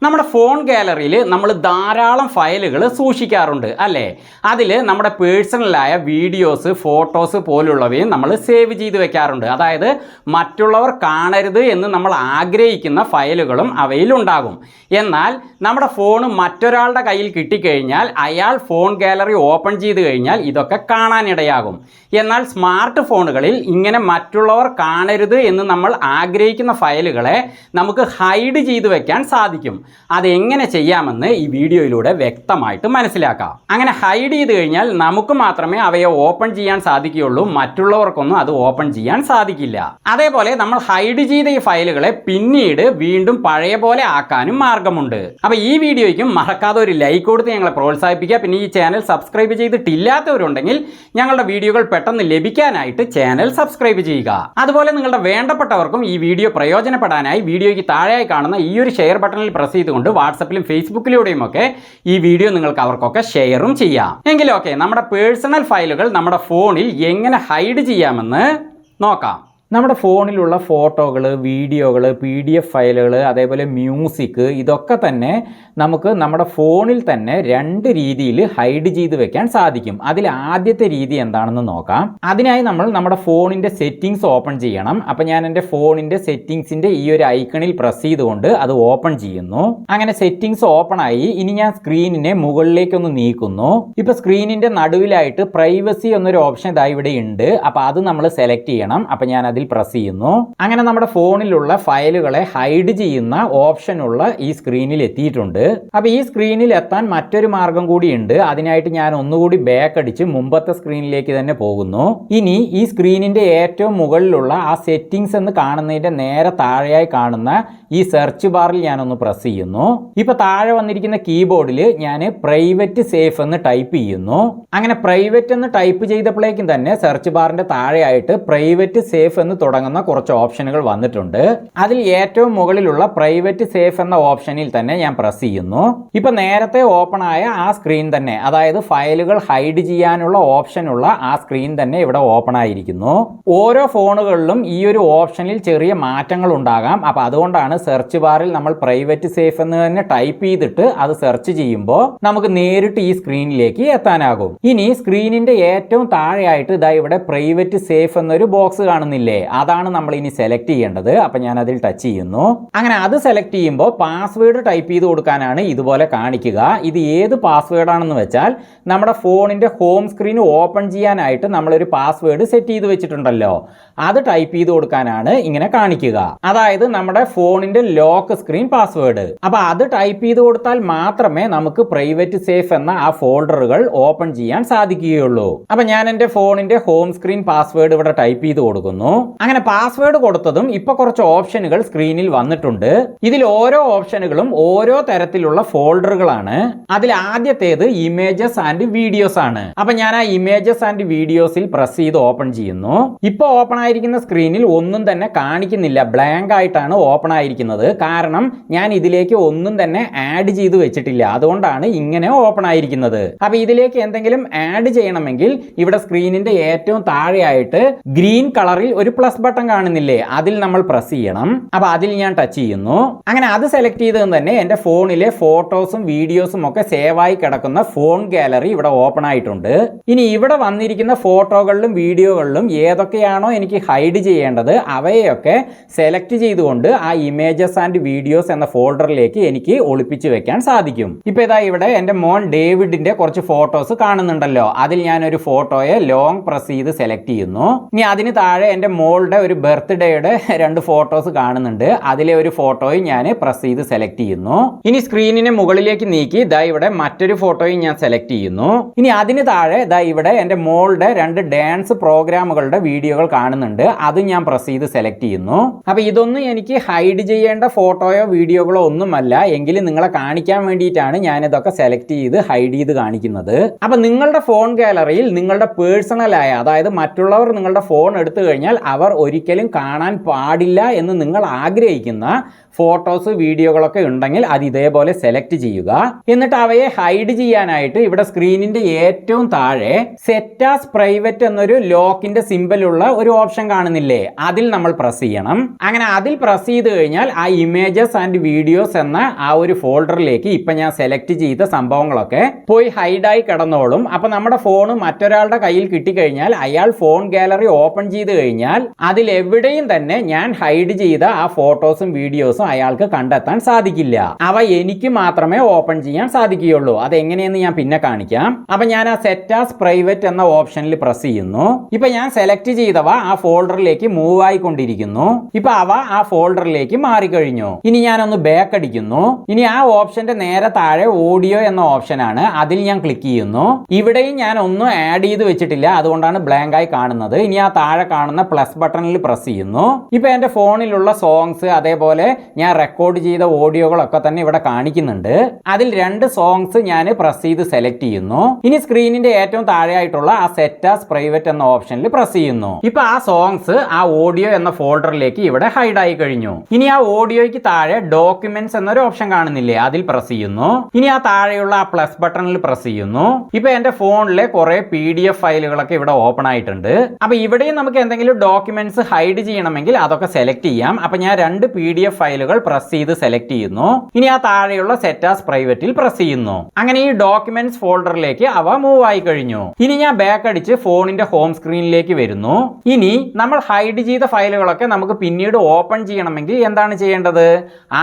നമ്മുടെ ഫോൺ ഗാലറിയിൽ നമ്മൾ ധാരാളം ഫയലുകൾ സൂക്ഷിക്കാറുണ്ട് അല്ലേ? അതിൽ നമ്മുടെ പേഴ്സണലായ വീഡിയോസ്, ഫോട്ടോസ് പോലുള്ളവയും നമ്മൾ സേവ് ചെയ്ത് വെക്കാറുണ്ട്. അതായത് മറ്റുള്ളവർ കാണരുത് എന്ന് നമ്മൾ ആഗ്രഹിക്കുന്ന ഫയലുകളും അവയിലുണ്ടാകും. എന്നാൽ നമ്മുടെ ഫോൺ മറ്റൊരാളുടെ കയ്യിൽ കിട്ടിക്കഴിഞ്ഞാൽ അയാൾ ഫോൺ ഗാലറി ഓപ്പൺ ചെയ്ത് കഴിഞ്ഞാൽ ഇതൊക്കെ കാണാനിടയാകും. എന്നാൽ സ്മാർട്ട് ഫോണുകളിൽ ഇങ്ങനെ മറ്റുള്ളവർ കാണരുത് എന്ന് നമ്മൾ ആഗ്രഹിക്കുന്ന ഫയലുകളെ നമുക്ക് ഹൈഡ് ചെയ്ത് വെക്കാൻ സാധിക്കും. അതെങ്ങനെ ചെയ്യാമെന്ന് ഈ വീഡിയോയിലൂടെ വ്യക്തമായിട്ട് മനസ്സിലാക്കാം. അങ്ങനെ ഹൈഡ് ചെയ്ത് കഴിഞ്ഞാൽ നമുക്ക് മാത്രമേ അവയെ ഓപ്പൺ ചെയ്യാൻ സാധിക്കുകയുള്ളൂ, മറ്റുള്ളവർക്കൊന്നും അത് ഓപ്പൺ ചെയ്യാൻ സാധിക്കില്ല. അതേപോലെ നമ്മൾ ഹൈഡ് ചെയ്ത ഈ ഫയലുകളെ പിന്നീട് വീണ്ടും പഴയ പോലെ ആക്കാനും മാർഗമുണ്ട്. അപ്പോൾ ഈ വീഡിയോയ്ക്കും മറക്കാതെ ഒരു ലൈക്ക് കൊടുത്ത് ഞങ്ങളെ പ്രോത്സാഹിപ്പിക്കുക. പിന്നെ ഈ ചാനൽ സബ്സ്ക്രൈബ് ചെയ്തിട്ടില്ലാത്തവരുണ്ടെങ്കിൽ ഞങ്ങളുടെ വീഡിയോകൾ പെട്ടെന്ന് ലഭിക്കാനായിട്ട് ചാനൽ സബ്സ്ക്രൈബ് ചെയ്യുക. അതുപോലെ നിങ്ങളുടെ വേണ്ടപ്പെട്ടവർക്കും ഈ വീഡിയോ പ്രയോജനപ്പെടാനായി വീഡിയോയ്ക്ക് താഴെയായി കാണുന്ന ഈ ഒരു ഷെയർ ബട്ടണിൽ പ്രസ് ചെയ്തുകൊണ്ട് വാട്സപ്പിലും ഫേസ്ബുക്കിലൂടെയും ഒക്കെ ഈ വീഡിയോ നിങ്ങൾക്ക് അവർക്കൊക്കെ ഷെയറും ചെയ്യാം. എങ്കിലും ഓക്കെ, നമ്മുടെ പേഴ്സണൽ ഫയലുകൾ നമ്മുടെ ഫോണിൽ എങ്ങനെ ഹൈഡ് ചെയ്യാമെന്ന് നോക്കാം. നമ്മുടെ ഫോണിലുള്ള ഫോട്ടോകൾ, വീഡിയോകൾ, PDF ഫയലുകൾ, അതേപോലെ മ്യൂസിക്, ഇതൊക്കെ തന്നെ നമുക്ക് നമ്മുടെ ഫോണിൽ തന്നെ രണ്ട് രീതിയിൽ ഹൈഡ് ചെയ്ത് വെക്കാൻ സാധിക്കും. അതിൽ ആദ്യത്തെ രീതി എന്താണെന്ന് നോക്കാം. അതിനായി നമ്മൾ നമ്മുടെ ഫോണിൻ്റെ സെറ്റിങ്സ് ഓപ്പൺ ചെയ്യണം. അപ്പം ഞാൻ എൻ്റെ ഫോണിൻ്റെ സെറ്റിങ്സിൻ്റെ ഈ ഒരു ഐക്കണിൽ പ്രസ് ചെയ്തുകൊണ്ട് അത് ഓപ്പൺ ചെയ്യുന്നു. അങ്ങനെ സെറ്റിങ്സ് ഓപ്പൺ ആയി. ഇനി ഞാൻ സ്ക്രീനിനെ മുകളിലേക്കൊന്ന് നീക്കുന്നു. ഇപ്പോൾ സ്ക്രീനിൻ്റെ നടുവിലായിട്ട് പ്രൈവസി എന്നൊരു ഓപ്ഷൻ ഇതായി ഇവിടെ ഉണ്ട്. അപ്പോൾ അത് നമ്മൾ സെലക്ട് ചെയ്യണം. അപ്പം ഞാൻ അതിൽ പ്രസ് ചെയ്യുന്നു. അങ്ങനെ നമ്മുടെ ഫോണിലുള്ള ഫയലുകളെ ഹൈഡ് ചെയ്യുന്ന ഓപ്ഷനുള്ള ഈ സ്ക്രീനിൽ എത്തിയിട്ടുണ്ട്. അപ്പോൾ ഈ സ്ക്രീനിൽ എത്താൻ മറ്റൊരു മാർഗം കൂടിയുണ്ട്. അതിനായിട്ട് ഞാൻ ഒന്നുകൂടി ബാക്ക് അടിച്ച് മുമ്പത്തെ സ്ക്രീനിലേക്ക് തന്നെ പോകുന്നു. ഇനി ഈ സ്ക്രീനിന്റെ ഏറ്റവും മുകളിലുള്ള ആ സെറ്റിംഗ്സ് എന്ന് കാണുന്നതിന്റെ നേരെ താഴെയായി കാണുന്ന ഈ സെർച്ച് ബാറിൽ ഞാനൊന്ന് പ്രസ് ചെയ്യുന്നു. ഇപ്പൊ താഴെ വന്നിരിക്കുന്ന കീബോർഡിൽ ഞാൻ പ്രൈവറ്റ് സേഫ് എന്ന് ടൈപ്പ് ചെയ്യുന്നു. അങ്ങനെ പ്രൈവറ്റ് എന്ന് ടൈപ്പ് ചെയ്തപ്പോഴേക്കും തന്നെ സെർച്ച് ബാറിന്റെ താഴെയായിട്ട് പ്രൈവറ്റ് സേഫ് എന്ന് തുടങ്ങുന്ന കുറച്ച് ഓപ്ഷനുകൾ വന്നിട്ടുണ്ട്. അതിൽ ഏറ്റവും മുകളിലുള്ള പ്രൈവറ്റ് സേഫ് എന്ന ഓപ്ഷനിൽ തന്നെ ഞാൻ പ്രസ് ചെയ്യുന്നു. ഇപ്പൊ നേരത്തെ ഓപ്പൺ ആയ ആ സ്ക്രീൻ തന്നെ, അതായത് ഫയലുകൾ ഹൈഡ് ചെയ്യാനുള്ള ഓപ്ഷനുള്ള ആ സ്ക്രീൻ തന്നെ ഇവിടെ ഓപ്പൺ ആയിരിക്കുന്നു. ഓരോ ഫോണുകളിലും ഈ ഒരു ഓപ്ഷനിൽ ചെറിയ മാറ്റങ്ങൾ ഉണ്ടാകാം. അപ്പൊ അതുകൊണ്ടാണ് സെർച്ച് ബാറിൽ നമ്മൾ പ്രൈവറ്റ് സേഫ് എന്ന് തന്നെ ടൈപ്പ് ചെയ്തിട്ട് അത് സെർച്ച് ചെയ്യുമ്പോൾ നമുക്ക് നേരിട്ട് ഈ സ്ക്രീനിലേക്ക് എത്താനാകും. ഇനി സ്ക്രീനിന്റെ ഏറ്റവും താഴെയായിട്ട് ഇതാ ഇവിടെ പ്രൈവറ്റ് സേഫ് എന്നൊരു ബോക്സ് കാണുന്നില്ലേ? അതാണ് നമ്മൾ ഇനി സെലക്ട് ചെയ്യേണ്ടത്. അപ്പം ഞാൻ അതിൽ ടച്ച് ചെയ്യുന്നു. അങ്ങനെ അത് സെലക്ട് ചെയ്യുമ്പോൾ പാസ്വേഡ് ടൈപ്പ് ചെയ്ത് കൊടുക്കാനാണ് ഇതുപോലെ കാണിക്കുക. ഇത് ഏത് പാസ്വേഡ് ആണെന്ന് വെച്ചാൽ നമ്മുടെ ഫോണിന്റെ ഹോം സ്ക്രീൻ ഓപ്പൺ ചെയ്യാനായിട്ട് നമ്മളൊരു പാസ്വേഡ് സെറ്റ് ചെയ്ത് വെച്ചിട്ടുണ്ടല്ലോ, അത് ടൈപ്പ് ചെയ്ത് കൊടുക്കാനാണ് ഇങ്ങനെ കാണിക്കുക. അതായത് നമ്മുടെ ഫോണിന്റെ ലോക്ക് സ്ക്രീൻ പാസ്വേഡ്. അപ്പൊ അത് ടൈപ്പ് ചെയ്ത് കൊടുത്താൽ മാത്രമേ നമുക്ക് പ്രൈവറ്റ് സേഫ് എന്ന ആ ഫോൾഡറുകൾ ഓപ്പൺ ചെയ്യാൻ സാധിക്കുകയുള്ളൂ. അപ്പൊ ഞാൻ എൻ്റെ ഫോണിന്റെ ഹോം സ്ക്രീൻ പാസ്വേഡ് ഇവിടെ ടൈപ്പ് ചെയ്ത് കൊടുക്കുന്നു. അങ്ങനെ പാസ്വേഡ് കൊടുത്തതും ഇപ്പൊ കുറച്ച് ഓപ്ഷനുകൾ സ്ക്രീനിൽ വന്നിട്ടുണ്ട്. ഇതിൽ ഓരോ ഓപ്ഷനുകളും ഓരോ തരത്തിലുള്ള ഫോൾഡറുകളാണ്. അതിൽ ആദ്യത്തേത് ഇമേജസ് ആൻഡ് വീഡിയോസ് ആണ്. അപ്പൊ ഞാൻ ആ ഇമേജസ് ആൻഡ് വീഡിയോസിൽ പ്രസ് ചെയ്ത് ഓപ്പൺ ചെയ്യുന്നു. ഇപ്പൊ ഓപ്പൺ ആയിരിക്കുന്ന സ്ക്രീനിൽ ഒന്നും തന്നെ കാണിക്കുന്നില്ല, ബ്ലാങ്ക് ആയിട്ടാണ് ഓപ്പൺ ആയിരിക്കുന്നത്. കാരണം ഞാൻ ഇതിലേക്ക് ഒന്നും തന്നെ ആഡ് ചെയ്ത് വെച്ചിട്ടില്ല, അതുകൊണ്ടാണ് ഇങ്ങനെ ഓപ്പൺ ആയിരിക്കുന്നത്. അപ്പൊ ഇതിലേക്ക് എന്തെങ്കിലും ആഡ് ചെയ്യണമെങ്കിൽ ഇവിടെ സ്ക്രീനിന്റെ ഏറ്റവും താഴെയായിട്ട് ഗ്രീൻ കളറിൽ ഒരു പ്ലസ് ബട്ടൺ കാണുന്നില്ലേ, അതിൽ നമ്മൾ പ്രസ് ചെയ്യണം. അപ്പൊ അതിൽ ഞാൻ ടച്ച് ചെയ്യുന്നു. അങ്ങനെ അത് സെലക്ട് ചെയ്തത് തന്നെ എൻ്റെ ഫോണിലെ ഫോട്ടോസും വീഡിയോസും ഒക്കെ സേവ് ആയി കിടക്കുന്ന ഫോൺ ഗാലറി ഇവിടെ ഓപ്പൺ ആയിട്ടുണ്ട്. ഇനി ഇവിടെ വന്നിരിക്കുന്ന ഫോട്ടോകളിലും വീഡിയോകളിലും ഏതൊക്കെയാണോ എനിക്ക് ഹൈഡ് ചെയ്യേണ്ടത് അവയൊക്കെ സെലക്ട് ചെയ്തുകൊണ്ട് ആ ഇമേജസ് ആൻഡ് വീഡിയോസ് എന്ന ഫോൾഡറിലേക്ക് എനിക്ക് ഒളിപ്പിച്ചു വെക്കാൻ സാധിക്കും. ഇപ്പൊ ഇതാ ഇവിടെ എൻ്റെ മോൻ ഡേവിഡിന്റെ കുറച്ച് ഫോട്ടോസ് കാണുന്നുണ്ടല്ലോ, അതിൽ ഞാൻ ഒരു ഫോട്ടോയെ ലോങ് പ്രസ് ചെയ്ത് സെലക്ട് ചെയ്യുന്നു. ഇനി അതിന് താഴെ എൻ്റെ മോളുടെ ഒരു ബർത്ത്ഡേയുടെ 2 ഫോട്ടോസ് കാണുന്നുണ്ട്, അതിലെ ഒരു ഫോട്ടോയും ഞാൻ പ്രസ് ചെയ്ത് സെലക്ട് ചെയ്യുന്നു. ഇനി സ്ക്രീനിനെ മുകളിലേക്ക് നീക്കി ദാ ഇവിടെ മറ്റൊരു ഫോട്ടോയും ഞാൻ സെലക്ട് ചെയ്യുന്നു. ഇനി അതിന് താഴെ ദാ ഇവിടെ എൻ്റെ മോളുടെ 2 ഡാൻസ് പ്രോഗ്രാമുകളുടെ വീഡിയോകൾ കാണുന്നുണ്ട്, അതും ഞാൻ പ്രസ് ചെയ്ത് സെലക്ട് ചെയ്യുന്നു. അപ്പൊ ഇതൊന്നും എനിക്ക് ഹൈഡ് ചെയ്യേണ്ട ഫോട്ടോയോ വീഡിയോകളോ ഒന്നുമല്ല, എങ്കിലും നിങ്ങളെ കാണിക്കാൻ വേണ്ടിയിട്ടാണ് ഞാൻ ഇതൊക്കെ സെലക്ട് ചെയ്ത് ഹൈഡ് ചെയ്ത് കാണിക്കുന്നത്. അപ്പൊ നിങ്ങളുടെ ഫോൺ ഗാലറിയിൽ നിങ്ങളുടെ പേഴ്സണലായ, അതായത് മറ്റുള്ളവർ നിങ്ങളുടെ ഫോൺ എടുത്തു കഴിഞ്ഞാൽ അവർ ഒരിക്കലും കാണാൻ പാടില്ല എന്ന് നിങ്ങൾ ആഗ്രഹിക്കുന്ന ഫോട്ടോസ് വീഡിയോകളൊക്കെ ഉണ്ടെങ്കിൽ അത് ഇതേപോലെ സെലക്ട് ചെയ്യുക. എന്നിട്ട് അവയെ ഹൈഡ് ചെയ്യാനായിട്ട് ഇവിടെ സ്ക്രീനിന്റെ ഏറ്റവും താഴെ സെറ്റ് ആസ് പ്രൈവറ്റ് എന്നൊരു ലോക്കിന്റെ സിമ്പൽ ഉള്ള ഒരു ഓപ്ഷൻ കാണുന്നില്ലേ, അതിൽ നമ്മൾ പ്രസ് ചെയ്യണം. അങ്ങനെ അതിൽ പ്രസ് ചെയ്ത് കഴിഞ്ഞാൽ ആ ഇമേജസ് ആൻഡ് വീഡിയോസ് എന്ന ആ ഒരു ഫോൾഡറിലേക്ക് ഇപ്പൊ ഞാൻ സെലക്ട് ചെയ്ത സംഭവങ്ങളൊക്കെ പോയി ഹൈഡായി കിടന്നോളും. അപ്പൊ നമ്മുടെ ഫോൺ മറ്റൊരാളുടെ കയ്യിൽ കിട്ടിക്കഴിഞ്ഞാൽ അയാൾ ഫോൺ ഗാലറി ഓപ്പൺ ചെയ്ത് കഴിഞ്ഞാൽ അതിലെവിടെയും തന്നെ ഞാൻ ഹൈഡ് ചെയ്ത ആ ഫോട്ടോസും വീഡിയോസും അയാൾക്ക് കണ്ടെത്താൻ സാധിക്കില്ല. അവ എനിക്ക് മാത്രമേ ഓപ്പൺ ചെയ്യാൻ സാധിക്കുകയുള്ളൂ. അതെങ്ങനെയെന്ന് ഞാൻ പിന്നെ കാണിക്കാം. അപ്പൊ ഞാൻ ആ സെറ്റ് ആസ് പ്രൈവറ്റ് എന്ന ഓപ്ഷനിൽ പ്രസ് ചെയ്യുന്നു. ഇപ്പൊ ഞാൻ സെലക്ട് ചെയ്തവ ആ ഫോൾഡറിലേക്ക് മൂവ് ആയിക്കൊണ്ടിരിക്കുന്നു. ഇപ്പൊ അവ ആ ഫോൾഡറിലേക്ക് മാറിക്കഴിഞ്ഞു. ഇനി ഞാനൊന്ന് ബാക്ക് അടിക്കുന്നു. ഇനി ആ ഓപ്ഷന്റെ നേരെ താഴെ ഓഡിയോ എന്ന ഓപ്ഷനാണ്, അതിൽ ഞാൻ ക്ലിക്ക് ചെയ്യുന്നു. ഇവിടെയും ഞാൻ ഒന്നും ആഡ് ചെയ്ത് വെച്ചിട്ടില്ല, അതുകൊണ്ടാണ് ബ്ലാങ്ക് ആയി കാണുന്നത്. ഇനി ആ താഴെ കാണുന്ന പ്ലസ് ബട്ടണിൽ പ്രസ് ചെയ്യുന്നു. ഇപ്പൊ എന്റെ ഫോണിലുള്ള സോങ്സ് അതേപോലെ ഞാൻ റെക്കോർഡ് ചെയ്ത ഓഡിയോകളൊക്കെ തന്നെ ഇവിടെ കാണിക്കുന്നുണ്ട്. അതിൽ 2 സോങ്സ് ഞാൻ പ്രസ് ചെയ്ത് സെലക്ട് ചെയ്യുന്നു. ഇനി സ്ക്രീനിന്റെ ഏറ്റവും താഴെയായിട്ടുള്ള ആ സെറ്റ് ആസ് പ്രൈവറ്റ് എന്ന ഓപ്ഷനിൽ പ്രസ് ചെയ്യുന്നു. ഇപ്പൊ ആ സോങ്സ് ആ ഓഡിയോ എന്ന ഫോൾഡറിലേക്ക് ഇവിടെ ഹൈഡ് ആയി കഴിഞ്ഞു. ഇനി ആ ഓഡിയോയ്ക്ക് താഴെ ഡോക്യുമെന്റ്സ് എന്നൊരു ഓപ്ഷൻ കാണുന്നില്ലേ, അതിൽ പ്രസ് ചെയ്യുന്നു. ഇനി ആ താഴെയുള്ള ആ പ്ലസ് ബട്ടണിൽ പ്രസ് ചെയ്യുന്നു. ഇപ്പൊ എന്റെ ഫോണിലെ കുറെ PDF ഫയലുകളൊക്കെ ഇവിടെ ഓപ്പൺ ആയിട്ടുണ്ട്. അപ്പൊ ഇവിടെയും നമുക്ക് എന്തെങ്കിലും ഡോക്യുമെന്റ്സ് ഹൈഡ് ചെയ്യണമെങ്കിൽ അതൊക്കെ സെലക്ട് ചെയ്യാം. അപ്പൊ ഞാൻ 2 PDF ഫയലുകൾ പ്രസ് ചെയ്ത് സെലക്ട് ചെയ്യുന്നു. ഇനി ആ താഴെയുള്ള സെറ്റ് ആസ് പ്രൈവറ്റിൽ പ്രസ് ചെയ്യുന്നു. അങ്ങനെ ഈ ഡോക്യുമെന്റ്സ് ഫോൾഡറിലേക്ക് അവ മൂവ് ആയി കഴിഞ്ഞു. ഇനി ഞാൻ ബാക്ക് അടിച്ച് ഫോണിന്റെ ഹോം സ്ക്രീനിലേക്ക് വരുന്നു. ഇനി നമ്മൾ ഹൈഡ് ചെയ്ത ഫയലുകളൊക്കെ നമുക്ക് പിന്നീട് ഓപ്പൺ ചെയ്യണമെങ്കിൽ എന്താണ് ചെയ്യേണ്ടത്?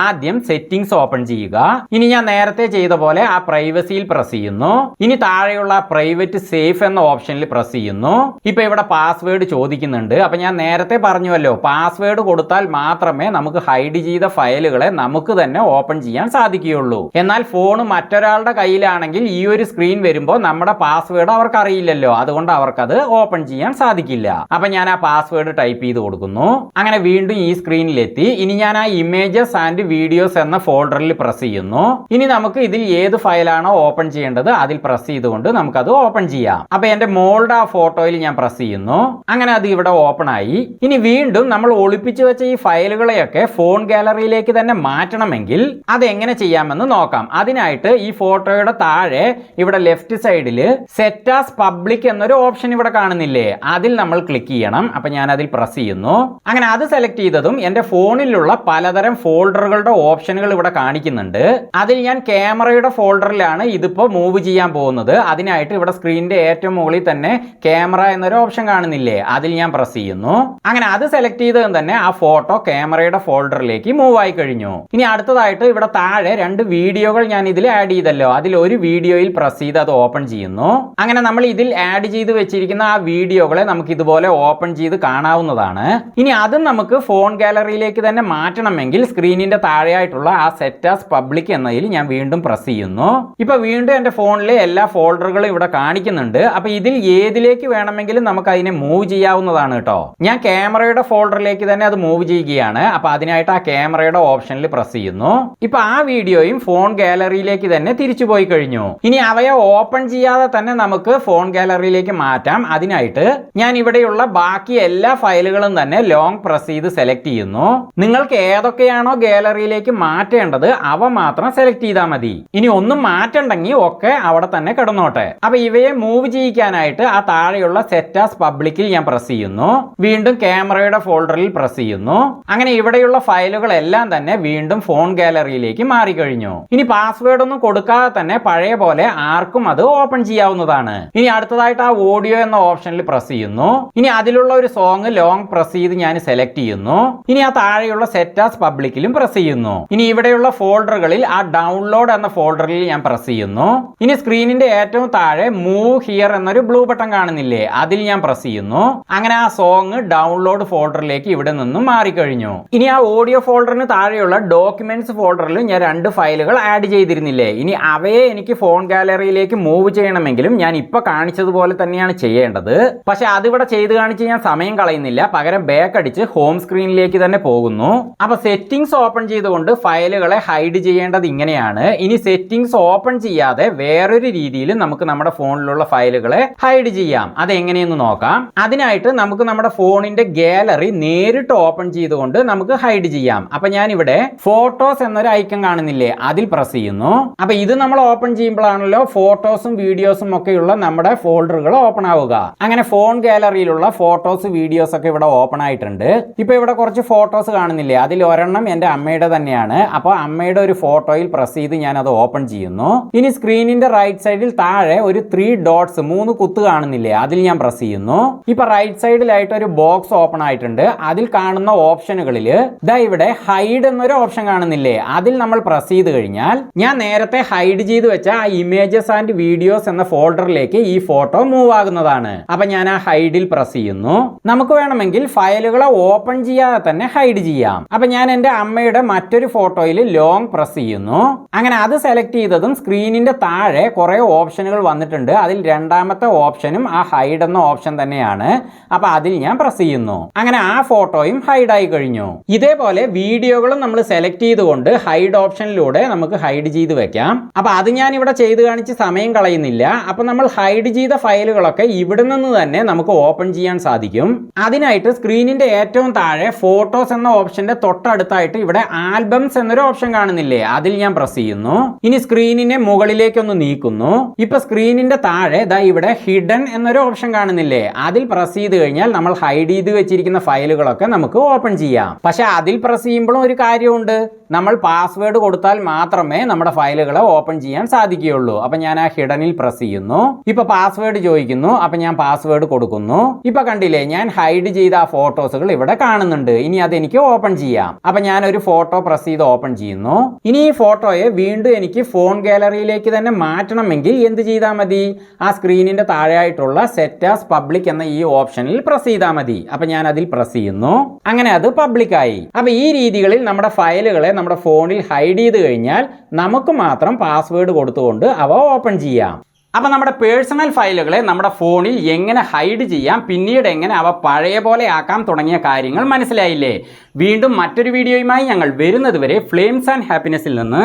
ആദ്യം സെറ്റിംഗ്സ് ഓപ്പൺ ചെയ്യുക. ഇനി ഞാൻ നേരത്തെ ചെയ്ത പോലെ ആ പ്രൈവസിയിൽ പ്രസ് ചെയ്യുന്നു. ഇനി താഴെയുള്ള പ്രൈവറ്റ് സേഫ് എന്ന ഓപ്ഷനിൽ പ്രസ് ചെയ്യുന്നു. ഇപ്പൊ ഇവിടെ പാസ്വേഡ് ചോദിക്കുന്നുണ്ട്. അപ്പൊ ഞാൻ നേരത്തെ പറഞ്ഞുവല്ലോ, പാസ്വേഡ് കൊടുത്താൽ മാത്രമേ നമുക്ക് ഹൈഡ് ചെയ്ത ഫയലുകളെ നമുക്ക് തന്നെ ഓപ്പൺ ചെയ്യാൻ സാധിക്കുകയുള്ളൂ. എന്നാൽ ഫോൺ മറ്റൊരാളുടെ കയ്യിലാണെങ്കിൽ ഈ ഒരു സ്ക്രീൻ വരുമ്പോൾ നമ്മുടെ പാസ്വേഡ് അവർക്ക് അറിയില്ലല്ലോ, അതുകൊണ്ട് അവർക്കത് ഓപ്പൺ ചെയ്യാൻ സാധിക്കില്ല. അപ്പൊ ഞാൻ ആ പാസ്വേഡ് ടൈപ്പ് ചെയ്ത് കൊടുക്കുന്നു. അങ്ങനെ വീണ്ടും ഈ സ്ക്രീനിലെത്തി. ഇനി ഞാൻ ആ ഇമേജസ് ആൻഡ് വീഡിയോസ് എന്ന ഫോൾഡറിൽ പ്രസ് ചെയ്യുന്നു. ഇനി നമുക്ക് ഇതിൽ ഏത് ഫയലാണോ ഓപ്പൺ ചെയ്യേണ്ടത് അതിൽ പ്രസ് ചെയ്തുകൊണ്ട് നമുക്കത് ഓപ്പൺ ചെയ്യാം. അപ്പൊ എന്റെ മോളുടെ ആ ഫോട്ടോയിൽ ഞാൻ പ്രസ് ചെയ്യുന്നു. അങ്ങനെ അത് ഇവിടെ ഓപ്പൺ ആയി. ഇനി വീണ്ടും നമ്മൾ ഒളിപ്പിച്ചു വെച്ച ഈ ഫയലുകളെയൊക്കെ ഫോൺ ഗാലറിയിലേക്ക് തന്നെ മാറ്റണമെങ്കിൽ അത് എങ്ങനെ ചെയ്യാമെന്ന് നോക്കാം. അതിനായിട്ട് ഈ ഫോട്ടോയുടെ താഴെ ഇവിടെ ലെഫ്റ്റ് സൈഡിൽ സെറ്റ് ആസ് പബ്ലിക് എന്നൊരു ഓപ്ഷൻ ഇവിടെ കാണുന്നില്ലേ, അതിൽ നമ്മൾ ക്ലിക്ക് ചെയ്യണം. അപ്പൊ ഞാൻ അതിൽ പ്രസ് ചെയ്യുന്നു. അങ്ങനെ അത് സെലക്ട് ചെയ്തതും എന്റെ ഫോണിലുള്ള പലതരം ഫോൾഡറുകളുടെ ഓപ്ഷനുകൾ ഇവിടെ കാണിക്കുന്നുണ്ട്. അതിൽ ഞാൻ ക്യാമറയുടെ ഫോൾഡറിലാണ് ഇതിപ്പോ മൂവ് ചെയ്യാൻ പോകുന്നത്. അതിനായിട്ട് ഇവിടെ സ്ക്രീനിന്റെ ഏറ്റവും മുകളിൽ തന്നെ ക്യാമറ എന്നൊരു ഓപ്ഷൻ കാണുന്നില്ലേ, അതിൽ ഞാൻ പ്രസ് ചെയ്യുന്നു. അങ്ങനെ അത് സെലക്ട് ചെയ്തതും തന്നെ ആ ഫോട്ടോ ക്യാമറയുടെ ഫോൾഡറിലേക്ക് മൂവ് ആയി കഴിഞ്ഞു. ഇനി അടുത്തതായിട്ട് ഇവിടെ താഴെ 2 വീഡിയോകൾ ഞാൻ ഇതിൽ ആഡ് ചെയ്തല്ലോ, അതിൽ ഒരു വീഡിയോയിൽ പ്രസ് ചെയ്ത് അത് ഓപ്പൺ ചെയ്യുന്നു. അങ്ങനെ നമ്മൾ ഇതിൽ ആഡ് ചെയ്ത് വെച്ചിരിക്കുന്ന ആ വീഡിയോകളെ നമുക്ക് ഇതുപോലെ ഓപ്പൺ ചെയ്ത് കാണാവുന്നതാണ്. ഇനി അതും നമുക്ക് ഫോൺ ഗാലറിയിലേക്ക് തന്നെ മാറ്റണമെങ്കിൽ സ്ക്രീനിന്റെ താഴെയായിട്ടുള്ള ആ സെറ്റ് ആസ് പബ്ലിക് എന്നതിൽ ഞാൻ വീണ്ടും പ്രസ് ചെയ്യുന്നു. ഇപ്പൊ വീണ്ടും എന്റെ ഫോണിലെ എല്ലാ ഫോൾഡറുകളും ഇവിടെ കാണിക്കുന്നുണ്ട്. അപ്പൊ ഇതിൽ ഏതിലേക്ക് വേണമെങ്കിലും നമുക്ക് അതിനെ മൂവ് ചെയ്യാവുന്നതാണ് കേട്ടോ. ഞാൻ ക്യാമറയുടെ ഫോൾഡറിലേക്ക് തന്നെ അത് മൂവ് ചെയ്യുകയാണ്. അപ്പൊ അതിനായിട്ട് ആ ക്യാമറയുടെ ഓപ്ഷനിൽ പ്രസ് ചെയ്യുന്നു. ഇപ്പൊ ആ വീഡിയോയും ഫോൺ ഗാലറിയിലേക്ക് തന്നെ തിരിച്ചു പോയി കഴിഞ്ഞു. ഇനി അവയെ ഓപ്പൺ ചെയ്യാതെ തന്നെ നമുക്ക് ഫോൺ ഗാലറിയിലേക്ക് മാറ്റാം. അതിനായിട്ട് ഞാൻ ഇവിടെയുള്ള ബാക്കി എല്ലാ ഫയലുകളും തന്നെ ലോങ് പ്രസ് ചെയ്ത് സെലക്ട് ചെയ്യുന്നു. നിങ്ങൾക്ക് ഏതൊക്കെയാണോ ഗാലറിയിലേക്ക് മാറ്റേണ്ടത് അവ മാത്രം സെലക്ട് ചെയ്താൽ മതി. ഇനി ഒന്നും മാറ്റണ്ടെങ്കിൽ ഒക്കെ അവിടെ തന്നെ കിടന്നോട്ടെ. അപ്പൊ ഇവയെ മൂവ് ചെയ്യിക്കാനായിട്ട് ആ താഴെയുള്ള സെറ്റ് ആസ് പബ്ലിക്കിൽ ഞാൻ പ്രസ് ചെയ്യുന്നു. വീണ്ടും ക്യാമറയുടെ ഫോൾഡറിൽ പ്രസ് ചെയ്യുന്നു. അങ്ങനെ ഇവിടെയുള്ള ഫയലുകളെല്ലാം തന്നെ വീണ്ടും ഫോൺ ഗാലറിയിലേക്ക് മാറിക്കഴിഞ്ഞു. ഇനി പാസ്വേഡ് ഒന്നും കൊടുക്കാതെ തന്നെ പഴയ പോലെ ആർക്കും അത് ഓപ്പൺ ചെയ്യാവുന്നതാണ്. ഇനി അടുത്തതായിട്ട് ആ ഓഡിയോ എന്ന ഓപ്ഷനിൽ പ്രസ് ചെയ്യുന്നു. ഇനി അതിലുള്ള ഒരു സോങ് ലോങ് പ്രസ് ചെയ്ത് ഞാൻ സെലക്ട് ചെയ്യുന്നു. ഇനി ആ താഴെയുള്ള സെറ്റ് ആസ് പബ്ലിക്കിലും പ്രസ് ചെയ്യുന്നു. ഇനി ഇവിടെയുള്ള ഫോൾഡറുകളിൽ ആ ഡൗൺലോഡ് എന്ന ഫോൾഡറിൽ ഞാൻ പ്രസ് ചെയ്യുന്നു. ഇനി സ്ക്രീനിന്റെ ഏറ്റവും താഴെ മൂവ് ഹിയർ എന്നൊരു ബ്ലൂ ബട്ടൺ കാണുന്നില്ലേ, അതിൽ ഞാൻ പ്രസ് ചെയ്യുന്നു. അങ്ങനെ ആ സോങ് ഡൗൺലോഡ് ഫോൾഡറിലേക്ക് ഇവിടെ നിന്നും മാറിക്കഴിഞ്ഞു. ഇനി ആ ഓഡിയോ ഫോൾഡറിന് താഴെയുള്ള ഡോക്യുമെന്റ്സ് ഫോൾഡറിൽ ഞാൻ 2 ഫയലുകൾ ആഡ് ചെയ്തിരുന്നില്ലേ, ഇനി അവയെ എനിക്ക് ഫോൺ ഗാലറിയിലേക്ക് മൂവ് ചെയ്യണമെങ്കിലും ഞാൻ ഇപ്പൊ കാണിച്ചതുപോലെ തന്നെയാണ് ചെയ്യേണ്ടത്. പക്ഷെ അതിവിടെ ചെയ്ത് കാണിച്ച് ഞാൻ സമയം കളയുന്നില്ല, പകരം ബാക്ക് അടിച്ച് ഹോം സ്ക്രീനിലേക്ക് തന്നെ പോകുന്നു. അപ്പൊ സെറ്റിംഗ്സ് ഓപ്പൺ ചെയ്തുകൊണ്ട് ഫയലുകളെ ഹൈഡ് ചെയ്യേണ്ടത് ഇങ്ങനെയാണ്. ഇനി സെറ്റിംഗ്സ് ഓപ്പൺ ചെയ്യാതെ വേറൊരു രീതിയിൽ നമുക്ക് നമ്മുടെ ഫോണിലുള്ള ഫയലുകളെ ഹൈഡ് ചെയ്യാം. അതെങ്ങനെയെന്ന് നോക്കാം. അതിനായിട്ട് നമുക്ക് നമ്മുടെ ഫോണിന്റെ ഗാലറി നേരിട്ട് ഓപ്പൺ ചെയ്തുകൊണ്ട് നമുക്ക് ഹൈഡ് ചെയ്യാം. അപ്പൊ അപ്പൊ ഞാൻ ഇവിടെ ഫോട്ടോസ് എന്നൊരു ഐക്കൺ കാണുന്നില്ലേ, അതിൽ പ്രസ് ചെയ്യുന്നു. അപ്പൊ ഇത് നമ്മൾ ഓപ്പൺ ചെയ്യുമ്പോഴാണല്ലോ ഫോട്ടോസും വീഡിയോസും ഒക്കെയുള്ള നമ്മുടെ ഫോൾഡറുകൾ ഓപ്പൺ ആവുക. അങ്ങനെ ഫോൺ ഗാലറിയിലുള്ള ഫോട്ടോസ് വീഡിയോസ് ഒക്കെ ഇവിടെ ഓപ്പൺ ആയിട്ടുണ്ട്. ഇപ്പൊ ഇവിടെ കുറച്ച് ഫോട്ടോസ് കാണുന്നില്ലേ, അതിൽ ഒരെണ്ണം എന്റെ അമ്മയുടെ തന്നെയാണ്. അപ്പോൾ അമ്മയുടെ ഒരു ഫോട്ടോയിൽ പ്രസ് ചെയ്ത് ഞാൻ അത് ഓപ്പൺ ചെയ്യുന്നു. ഇനി സ്ക്രീനിന്റെ റൈറ്റ് സൈഡിൽ താഴെ ഒരു 3 ഡോട്ട്സ് 3 കുത്ത് കാണുന്നില്ലേ, അതിൽ ഞാൻ പ്രസ് ചെയ്യുന്നു. ഇപ്പൊ റൈറ്റ് സൈഡിലായിട്ട് ഒരു ബോക്സ് ഓപ്പൺ ആയിട്ടുണ്ട്. അതിൽ കാണുന്ന ഓപ്ഷനുകളിൽ ദാ ഇവിടെ ഹൈഡ് എന്നൊരു ഓപ്ഷൻ കാണുന്നില്ലേ, അതിൽ നമ്മൾ പ്രസ് ചെയ്ത് കഴിഞ്ഞാൽ ഞാൻ നേരത്തെ ഹൈഡ് ചെയ്ത് വെച്ച ആ ഇമേജസ് ആൻഡ് വീഡിയോസ് എന്ന ഫോൾഡറിലേക്ക് ഈ ഫോട്ടോ മൂവ് ആകുന്നതാണ്. അപ്പൊ ഞാൻ ആ ഹൈഡിൽ പ്രസ് ചെയ്യുന്നു. നമുക്ക് വേണമെങ്കിൽ ഫയലുകളെ ഓപ്പൺ ചെയ്യാതെ തന്നെ ഹൈഡ് ചെയ്യാം. അപ്പൊ ഞാൻ എന്റെ അമ്മയുടെ മറ്റൊരു ഫോട്ടോയിൽ ലോങ് പ്രസ് ചെയ്യുന്നു. അങ്ങനെ അത് സെലക്ട് ചെയ്തതും സ്ക്രീനിന്റെ താഴെ കുറെ ഓപ്ഷനുകൾ വന്നിട്ടുണ്ട്. അതിൽ രണ്ടാമത്തെ ഓപ്ഷനും ആ ഹൈഡ് എന്ന ഓപ്ഷൻ തന്നെയാണ്. അപ്പൊ അതിൽ ഞാൻ പ്രസ് ചെയ്യുന്നു. അങ്ങനെ ആ ഫോട്ടോയും ഹൈഡ് ആയി കഴിഞ്ഞു. ഇതേപോലെ വീഡിയോകളും നമ്മൾ സെലക്ട് ചെയ്തുകൊണ്ട് ഹൈഡ് ഓപ്ഷനിലൂടെ നമുക്ക് ഹൈഡ് ചെയ്ത് വെക്കാം. അപ്പൊ അത് ഞാൻ ഇവിടെ ചെയ്ത് കാണിച്ച് സമയം കളയുന്നില്ല. അപ്പൊ നമ്മൾ ഹൈഡ് ചെയ്ത ഫയലുകളൊക്കെ ഇവിടെ നിന്ന് തന്നെ നമുക്ക് ഓപ്പൺ ചെയ്യാൻ സാധിക്കും. അതിനായിട്ട് സ്ക്രീനിന്റെ ഏറ്റവും താഴെ ഫോട്ടോസ് എന്ന ഓപ്ഷന്റെ തൊട്ടടുത്തായിട്ട് ഇവിടെ ആൽബംസ് എന്നൊരു ഓപ്ഷൻ കാണുന്നില്ലേ, അതിൽ ഞാൻ പ്രസ് ചെയ്യുന്നു. ഇനി സ്ക്രീനിനെ മുകളിലേക്കൊന്ന് നീക്കുന്നു. ഇപ്പൊ സ്ക്രീനിന്റെ താഴെ ദാ ഇവിടെ ഹിഡൻ എന്നൊരു ഓപ്ഷൻ കാണുന്നില്ലേ, അതിൽ പ്രസ് ചെയ്ത് കഴിഞ്ഞാൽ നമ്മൾ ഹൈഡ് ചെയ്ത് വെച്ചിരിക്കുന്ന ഫയലുകളൊക്കെ നമുക്ക് ഓപ്പൺ ചെയ്യാം. പക്ഷെ അതിൽ പ്രസ് ചെയ്യുമ്പോഴും ഒരു കാര്യമുണ്ട്, നമ്മൾ പാസ്വേഡ് കൊടുത്താൽ മാത്രമേ നമ്മുടെ ഫയലുകളെ ഓപ്പൺ ചെയ്യാൻ സാധിക്കുകയുള്ളൂ. അപ്പൊ ഞാൻ ആ ഹിഡനിൽ പ്രസ് ചെയ്യുന്നു. ഇപ്പൊ പാസ്വേഡ് ചോദിക്കുന്നു. അപ്പൊ ഞാൻ പാസ്വേഡ് കൊടുക്കുന്നു. ഇപ്പൊ കണ്ടില്ലേ, ഞാൻ ഹൈഡ് ചെയ്ത ആ ഫോട്ടോസുകൾ ഇവിടെ കാണുന്നുണ്ട്. ഇനി അതെനിക്ക് ഓപ്പൺ ചെയ്യാം. അപ്പൊ ഞാൻ ഒരു ഫോട്ടോ പ്രസ് ചെയ്ത് ഓപ്പൺ ചെയ്യുന്നു. ഇനി ഈ ഫോട്ടോയെ വീണ്ടും എനിക്ക് ഫോൺ ഗാലറിയിലേക്ക് തന്നെ മാറ്റണമെങ്കിൽ എന്ത് ചെയ്താൽ മതി, ആ സ്ക്രീനിന്റെ താഴെയായിട്ടുള്ള സെറ്റ് ആസ് പബ്ലിക് എന്ന ഈ ഓപ്ഷനിൽ പ്രസ് ചെയ്താൽ മതി. അപ്പൊ ഞാൻ അതിൽ പ്രസ് ചെയ്യുന്നു. അങ്ങനെ അത് പബ്ലിക് ആയി. അപ്പൊ ഈ രീതികളിൽ നമ്മുടെ ഫയലുകളെ നമ്മുടെ ഫോണിൽ ഹൈഡ് ചെയ്ത് കഴിഞ്ഞാൽ നമുക്ക് മാത്രം പാസ്വേഡ് കൊടുത്തുകൊണ്ട് അവ ഓപ്പൺ ചെയ്യാം. അപ്പോൾ നമ്മുടെ പേഴ്സണൽ ഫയലുകളെ നമ്മുടെ ഫോണിൽ എങ്ങനെ ഹൈഡ് ചെയ്യാം, പിന്നീട് എങ്ങനെ അവ പഴയ പോലെ ആക്കാം തുടങ്ങിയ കാര്യങ്ങൾ മനസ്സിലായില്ലേ. വീണ്ടും മറ്റൊരു വീഡിയോയുമായി ഞങ്ങൾ വരുന്നത് വരെ ഫ്ലെയിംസ് ആൻഡ് ഹാപ്പിനെസ്സിൽ നിന്ന്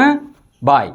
ബൈ.